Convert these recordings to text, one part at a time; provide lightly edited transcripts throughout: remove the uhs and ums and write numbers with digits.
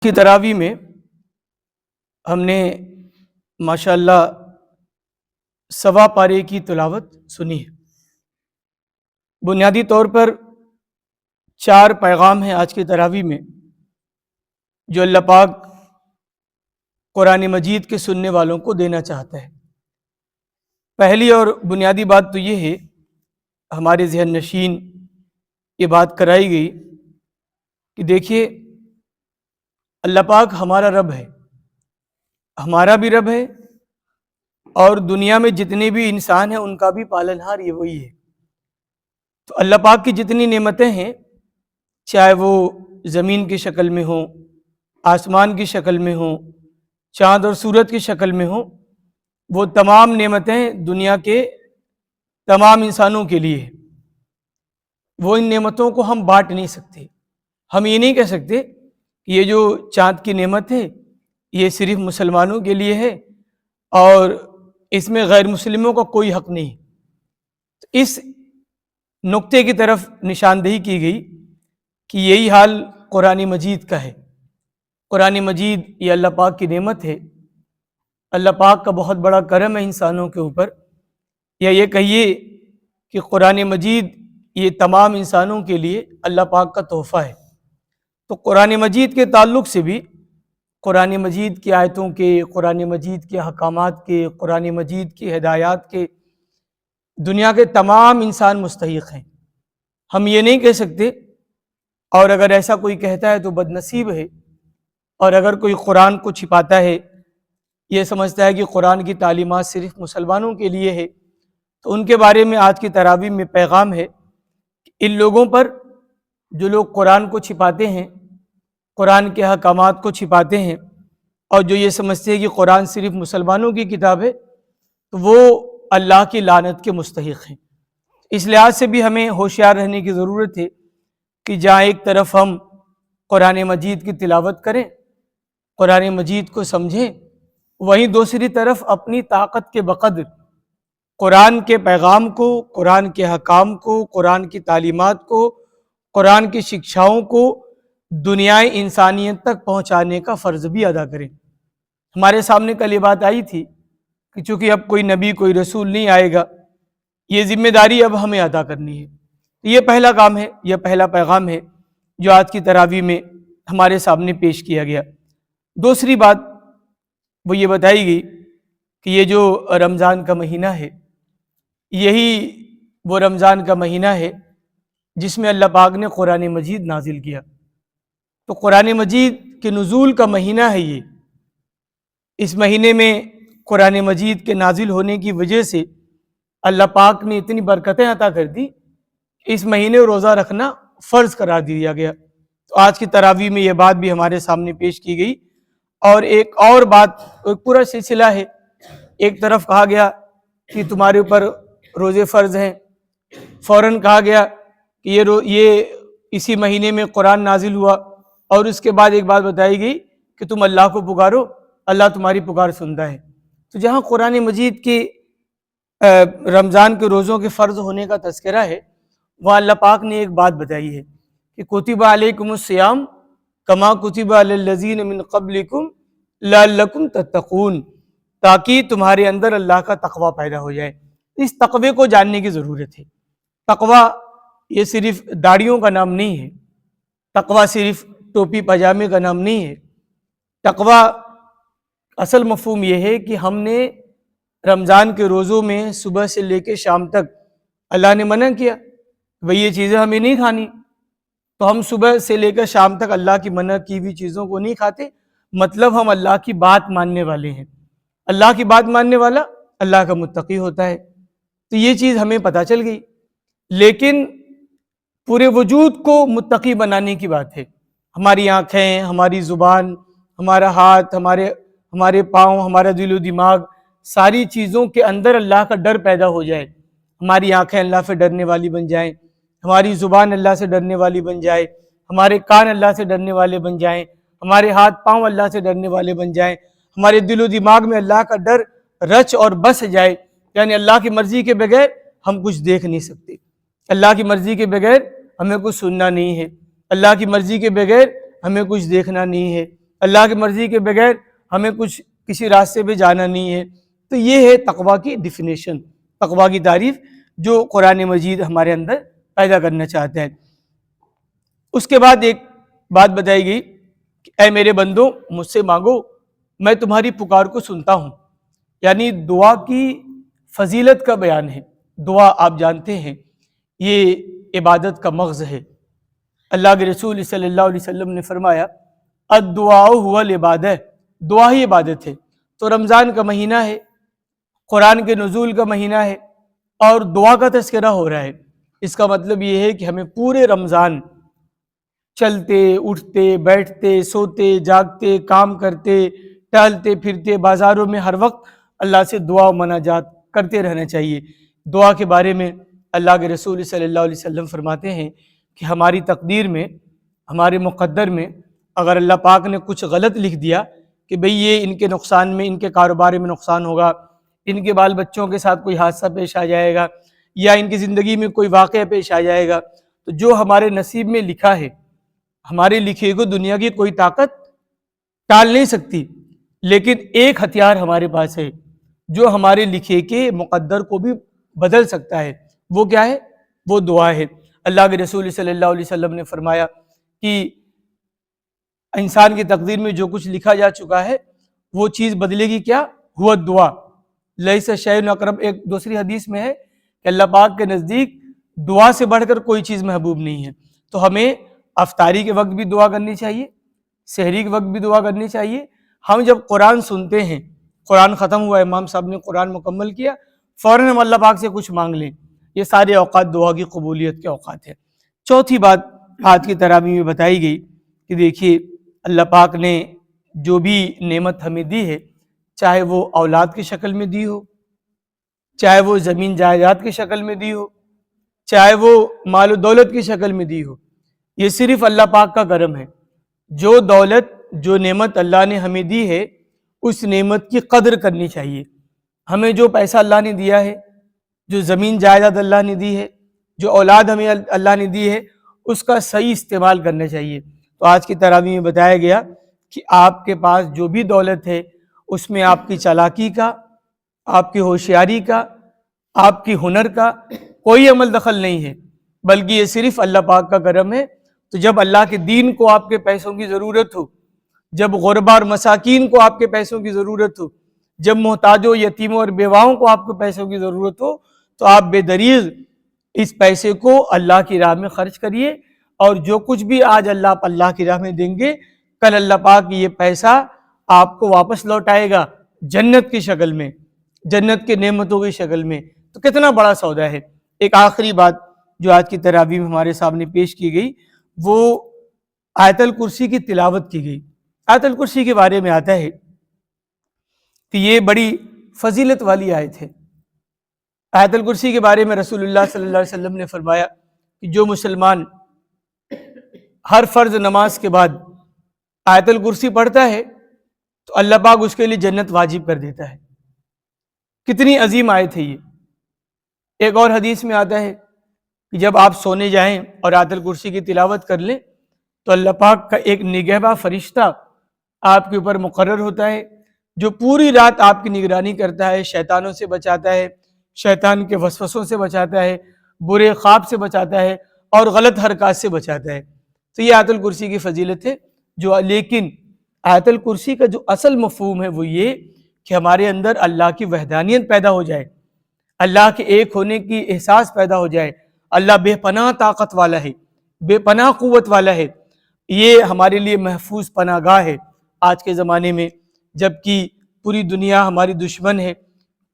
کی تراویح میں ہم نے ماشاءاللہ 1.25 پارے کی تلاوت سنی ہے۔ بنیادی طور پر 4 پیغام ہیں آج کی تراویح میں جو اللہ پاک قرآن مجید کے سننے والوں کو دینا چاہتا ہے۔ پہلی اور بنیادی بات تو یہ ہے، ہمارے ذہن نشین یہ بات کرائی گئی کہ دیکھیے اللہ پاک ہمارا رب ہے، ہمارا بھی رب ہے، اور دنیا میں جتنے بھی انسان ہیں ان کا بھی پالنہار یہ وہی ہے۔ تو اللہ پاک کی جتنی نعمتیں ہیں، چاہے وہ زمین کی شکل میں ہوں، آسمان کی شکل میں ہوں، چاند اور سورج کی شکل میں ہوں، وہ تمام نعمتیں دنیا کے تمام انسانوں کے لیے ہیں۔ وہ ان نعمتوں کو ہم بانٹ نہیں سکتے۔ ہم یہ نہیں کہہ سکتے کہ یہ جو چاند کی نعمت ہے یہ صرف مسلمانوں کے لیے ہے اور اس میں غیر مسلموں کا کوئی حق نہیں۔ اس نقطے کی طرف نشاندہی کی گئی کہ یہی حال قرآن مجید کا ہے۔ قرآن مجید یہ اللہ پاک کی نعمت ہے، اللہ پاک کا بہت بڑا کرم ہے انسانوں کے اوپر، یا یہ کہیے کہ قرآن مجید یہ تمام انسانوں کے لیے اللہ پاک کا تحفہ ہے۔ تو قرآن مجید کے تعلق سے بھی، قرآن مجید کی آیتوں کے، قرآن مجید کے احکامات کے، قرآن مجید کی ہدایات کے دنیا کے تمام انسان مستحق ہیں۔ ہم یہ نہیں کہہ سکتے، اور اگر ایسا کوئی کہتا ہے تو بد نصیب ہے، اور اگر کوئی قرآن کو چھپاتا ہے، یہ سمجھتا ہے کہ قرآن کی تعلیمات صرف مسلمانوں کے لیے ہے، تو ان کے بارے میں آج کی تراویح میں پیغام ہے کہ ان لوگوں پر جو لوگ قرآن کو چھپاتے ہیں، قرآن کے احکامات کو چھپاتے ہیں، اور جو یہ سمجھتے ہیں کہ قرآن صرف مسلمانوں کی کتاب ہے، تو وہ اللہ کی لعنت کے مستحق ہیں۔ اس لحاظ سے بھی ہمیں ہوشیار رہنے کی ضرورت ہے کہ جہاں ایک طرف ہم قرآن مجید کی تلاوت کریں، قرآن مجید کو سمجھیں، وہیں دوسری طرف اپنی طاقت کے بقدر قرآن کے پیغام کو، قرآن کے حکام کو، قرآن کی تعلیمات کو، قرآن کی شکشاؤں کو دنیائے انسانیت تک پہنچانے کا فرض بھی ادا کریں۔ ہمارے سامنے کل یہ بات آئی تھی کہ چونکہ اب کوئی نبی، کوئی رسول نہیں آئے گا، یہ ذمہ داری اب ہمیں ادا کرنی ہے۔ یہ پہلا کام ہے، یہ پہلا پیغام ہے جو آج کی تراویح میں ہمارے سامنے پیش کیا گیا۔ دوسری بات وہ یہ بتائی گئی کہ یہ جو رمضان کا مہینہ ہے، یہی وہ رمضان کا مہینہ ہے جس میں اللہ پاک نے قرآن مجید نازل کیا۔ تو قرآن مجید کے نزول کا مہینہ ہے یہ۔ اس مہینے میں قرآن مجید کے نازل ہونے کی وجہ سے اللہ پاک نے اتنی برکتیں عطا کر دی، اس مہینے روزہ رکھنا فرض قرار دیا گیا۔ تو آج کی تراویح میں یہ بات بھی ہمارے سامنے پیش کی گئی، اور ایک اور بات، ایک پورا سلسلہ ہے۔ ایک طرف کہا گیا کہ تمہارے اوپر روزے فرض ہیں، فوراً کہا گیا کہ یہ اسی مہینے میں قرآن نازل ہوا، اور اس کے بعد ایک بات بتائی گئی کہ تم اللہ کو پکارو، اللہ تمہاری پکار سنتا ہے۔ تو جہاں قرآن مجید کے رمضان کے روزوں کے فرض ہونے کا تذکرہ ہے، وہاں اللہ پاک نے ایک بات بتائی ہے کہ کتب علیکم الصیام کما کتب علی الذین من قبلکم لعلکم تتقون، تاکہ تمہارے اندر اللہ کا تقوی پیدا ہو جائے۔ اس تقوی کو جاننے کی ضرورت ہے۔ تقوی یہ صرف داڑھیوں کا نام نہیں ہے، تقوی صرف ٹوپی پاجامے کا نام نہیں ہے۔ تقوی اصل مفہوم یہ ہے کہ ہم نے رمضان کے روزوں میں صبح سے لے کے شام تک اللہ نے منع کیا بھئی یہ چیزیں ہمیں نہیں کھانی، تو ہم صبح سے لے کر شام تک اللہ کی منع کی ہوئی چیزوں کو نہیں کھاتے، مطلب ہم اللہ کی بات ماننے والے ہیں۔ اللہ کی بات ماننے والا اللہ کا متقی ہوتا ہے۔ تو یہ چیز ہمیں پتہ چل گئی، لیکن پورے وجود کو متقی بنانے کی بات ہے۔ ہماری آنکھیں، ہماری زبان، ہمارا ہاتھ، ہمارے پاؤں، ہمارا دل و دماغ، ساری چیزوں کے اندر اللہ کا ڈر پیدا ہو جائے۔ ہماری آنکھیں اللہ سے ڈرنے والی بن جائیں، ہماری زبان اللہ سے ڈرنے والی بن جائے، ہمارے کان اللہ سے ڈرنے والے بن جائیں، ہمارے ہاتھ پاؤں اللہ سے ڈرنے والے بن جائیں، ہمارے دل و دماغ میں اللہ کا ڈر رچ اور بس جائے، یعنی اللہ کی مرضی کے بغیر ہم کچھ دیکھ نہیں سکتے، اللہ کی مرضی کے بغیر ہمیں کچھ سننا نہیں ہے، اللہ کی مرضی کے بغیر ہمیں کچھ دیکھنا نہیں ہے، اللہ کی مرضی کے بغیر ہمیں کسی راستے پہ جانا نہیں ہے۔ تو یہ ہے تقویٰ کی ڈیفینیشن، تقویٰ کی تعریف جو قرآن مجید ہمارے اندر پیدا کرنا چاہتا ہے۔ اس کے بعد ایک بات بتائی گئی کہ اے میرے بندو مجھ سے مانگو، میں تمہاری پکار کو سنتا ہوں، یعنی دعا کی فضیلت کا بیان ہے۔ دعا آپ جانتے ہیں یہ عبادت کا مغز ہے۔ اللہ کے رسول صلی اللہ علیہ وسلم نے فرمایا الدعاء هو العبادہ، دعا ہی عبادت ہے۔ تو رمضان کا مہینہ ہے، قرآن کے نزول کا مہینہ ہے، اور دعا کا تذکرہ ہو رہا ہے۔ اس کا مطلب یہ ہے کہ ہمیں پورے رمضان چلتے اٹھتے بیٹھتے سوتے جاگتے کام کرتے ٹہلتے پھرتے بازاروں میں ہر وقت اللہ سے دعا و مناجات کرتے رہنا چاہیے۔ دعا کے بارے میں اللہ کے رسول صلی اللہ علیہ وسلم فرماتے ہیں کہ ہماری تقدیر میں، ہمارے مقدر میں اگر اللہ پاک نے کچھ غلط لکھ دیا کہ بھئی یہ ان کے نقصان میں، ان کے کاروبار میں نقصان ہوگا، ان کے بال بچوں کے ساتھ کوئی حادثہ پیش آ جائے گا، یا ان کی زندگی میں کوئی واقعہ پیش آ جائے گا، تو جو ہمارے نصیب میں لکھا ہے، ہمارے لکھے کو دنیا کی کوئی طاقت ٹال نہیں سکتی، لیکن ایک ہتھیار ہمارے پاس ہے جو ہمارے لکھے کے مقدر کو بھی بدل سکتا ہے۔ وہ کیا ہے؟ وہ دعا ہے۔ اللہ کے رسول صلی اللہ علیہ وسلم نے فرمایا کہ انسان کی تقدیر میں جو کچھ لکھا جا چکا ہے وہ چیز بدلے گی کیا؟ ہوا دعا، لیس شیء اقرب۔ ایک دوسری حدیث میں ہے کہ اللہ پاک کے نزدیک دعا سے بڑھ کر کوئی چیز محبوب نہیں ہے۔ تو ہمیں افطاری کے وقت بھی دعا کرنی چاہیے، سحری کے وقت بھی دعا کرنی چاہیے۔ ہم جب قرآن سنتے ہیں، قرآن ختم ہوا، امام صاحب نے قرآن مکمل کیا، فوراً ہم اللہ پاک سے کچھ مانگ لیں، یہ سارے اوقات دعا کی قبولیت کے اوقات ہیں۔ چوتھی بات آج کی تراویح میں بتائی گئی کہ دیکھیے اللہ پاک نے جو بھی نعمت ہمیں دی ہے، چاہے وہ اولاد کی شکل میں دی ہو، چاہے وہ زمین جائیداد کی شکل میں دی ہو، چاہے وہ مال و دولت کی شکل میں دی ہو، یہ صرف اللہ پاک کا کرم ہے۔ جو دولت، جو نعمت اللہ نے ہمیں دی ہے، اس نعمت کی قدر کرنی چاہیے۔ ہمیں جو پیسہ اللہ نے دیا ہے، جو زمین جائیداد اللہ نے دی ہے، جو اولاد ہمیں اللہ نے دی ہے، اس کا صحیح استعمال کرنا چاہیے۔ تو آج کی تراویح میں بتایا گیا کہ آپ کے پاس جو بھی دولت ہے، اس میں آپ کی چالاکی کا، آپ کی ہوشیاری کا، آپ کی ہنر کا کوئی عمل دخل نہیں ہے، بلکہ یہ صرف اللہ پاک کا کرم ہے۔ تو جب اللہ کے دین کو آپ کے پیسوں کی ضرورت ہو، جب غربا اور مساکین کو آپ کے پیسوں کی ضرورت ہو، جب محتاجوں، یتیموں اور بیواؤں کو آپ کے پیسوں کی ضرورت ہو، تو آپ بے دریغ اس پیسے کو اللہ کی راہ میں خرچ کریے، اور جو کچھ بھی آج اللہ کی راہ میں دیں گے، کل اللہ پاک یہ پیسہ آپ کو واپس لوٹائے گا جنت کی شکل میں، جنت کے نعمتوں کی شکل میں۔ تو کتنا بڑا سودا ہے۔ ایک آخری بات جو آج کی تراویح میں ہمارے سامنے پیش کی گئی، وہ آیت الکرسی کی تلاوت کی گئی۔ آیت الکرسی کے بارے میں آتا ہے کہ یہ بڑی فضیلت والی آیت ہے۔ آیت الکرسی کے بارے میں رسول اللہ صلی اللہ علیہ وسلم نے فرمایا کہ جو مسلمان ہر فرض نماز کے بعد آیت الکرسی پڑھتا ہے تو اللہ پاک اس کے لیے جنت واجب کر دیتا ہے۔ کتنی عظیم آیت ہے یہ۔ ایک اور حدیث میں آتا ہے کہ جب آپ سونے جائیں اور آیت الکرسی کی تلاوت کر لیں تو اللہ پاک کا ایک نگہباں فرشتہ آپ کے اوپر مقرر ہوتا ہے، جو پوری رات آپ کی نگرانی کرتا ہے، شیطانوں سے بچاتا ہے، شیطان کے وسوسوں سے بچاتا ہے، برے خواب سے بچاتا ہے، اور غلط حرکات سے بچاتا ہے۔ تو یہ آیت الکرسی کی فضیلت ہے۔ لیکن آیت الکرسی کا جو اصل مفہوم ہے وہ یہ کہ ہمارے اندر اللہ کی وحدانیت پیدا ہو جائے، اللہ کے ایک ہونے کی احساس پیدا ہو جائے۔ اللہ بے پناہ طاقت والا ہے، بے پناہ قوت والا ہے، یہ ہمارے لیے محفوظ پناہ گاہ ہے آج کے زمانے میں، جبکہ پوری دنیا ہماری دشمن ہے،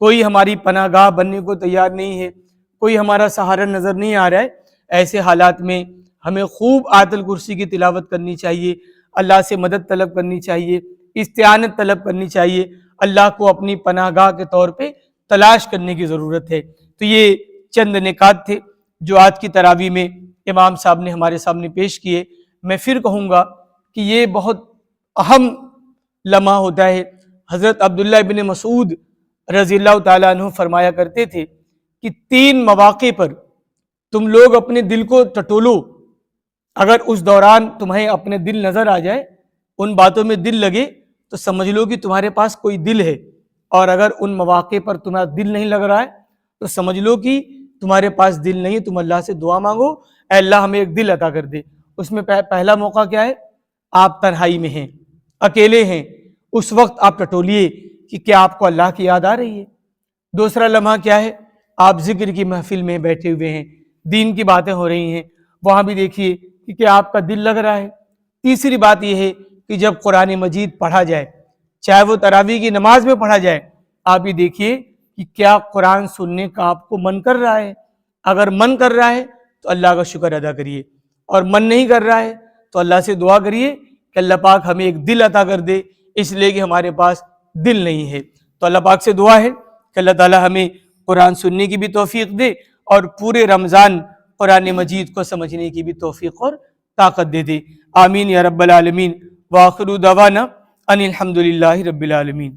کوئی ہماری پناہ گاہ بننے کو تیار نہیں ہے، کوئی ہمارا سہارا نظر نہیں آ رہا ہے۔ ایسے حالات میں ہمیں خوب آیت الکرسی کی تلاوت کرنی چاہیے، اللہ سے مدد طلب کرنی چاہیے، استعانت طلب کرنی چاہیے، اللہ کو اپنی پناہ گاہ کے طور پہ تلاش کرنے کی ضرورت ہے۔ تو یہ چند نکات تھے جو آج کی تراویح میں امام صاحب نے ہمارے سامنے پیش کیے۔ میں پھر کہوں گا کہ یہ بہت اہم لمحہ ہوتا ہے۔ حضرت عبداللہ ابن مسعود رضی اللہ تعالیٰ عنہ فرمایا کرتے تھے کہ 3 مواقع پر تم لوگ اپنے دل کو ٹٹولو، اگر اس دوران تمہیں اپنے دل نظر آ جائے ان باتوں میں دل لگے تو سمجھ لو کہ تمہارے پاس کوئی دل ہے، اور اگر ان مواقع پر تمہارا دل نہیں لگ رہا ہے تو سمجھ لو کہ تمہارے پاس دل نہیں ہے۔ تم اللہ سے دعا مانگو، اے اللہ ہمیں ایک دل عطا کر دے۔ اس میں پہلا موقع کیا ہے؟ آپ تنہائی میں ہیں، اکیلے ہیں، اس وقت آپ ٹٹولیے کہ کیا آپ کو اللہ کی یاد آ رہی ہے۔ دوسرا لمحہ کیا ہے؟ آپ ذکر کی محفل میں بیٹھے ہوئے ہیں، دین کی باتیں ہو رہی ہیں، وہاں بھی دیکھیے کہ کیا آپ کا دل لگ رہا ہے۔ تیسری بات یہ ہے کہ جب قرآن مجید پڑھا جائے، چاہے وہ تراویح کی نماز میں پڑھا جائے، آپ یہ دیکھیے کہ کیا قرآن سننے کا آپ کو من کر رہا ہے۔ اگر من کر رہا ہے تو اللہ کا شکر ادا کریے، اور من نہیں کر رہا ہے تو اللہ سے دعا کریے کہ اللہ پاک ہمیں ایک دل عطا کر دے، اس لیے کہ ہمارے پاس دل نہیں ہے۔ تو اللہ پاک سے دعا ہے کہ اللہ تعالی ہمیں قرآن سننے کی بھی توفیق دے، اور پورے رمضان قرآن مجید کو سمجھنے کی بھی توفیق اور طاقت دے دے۔ آمین یا رب العالمین۔ وآخر دعوانا ان الحمد للہ رب العالمین۔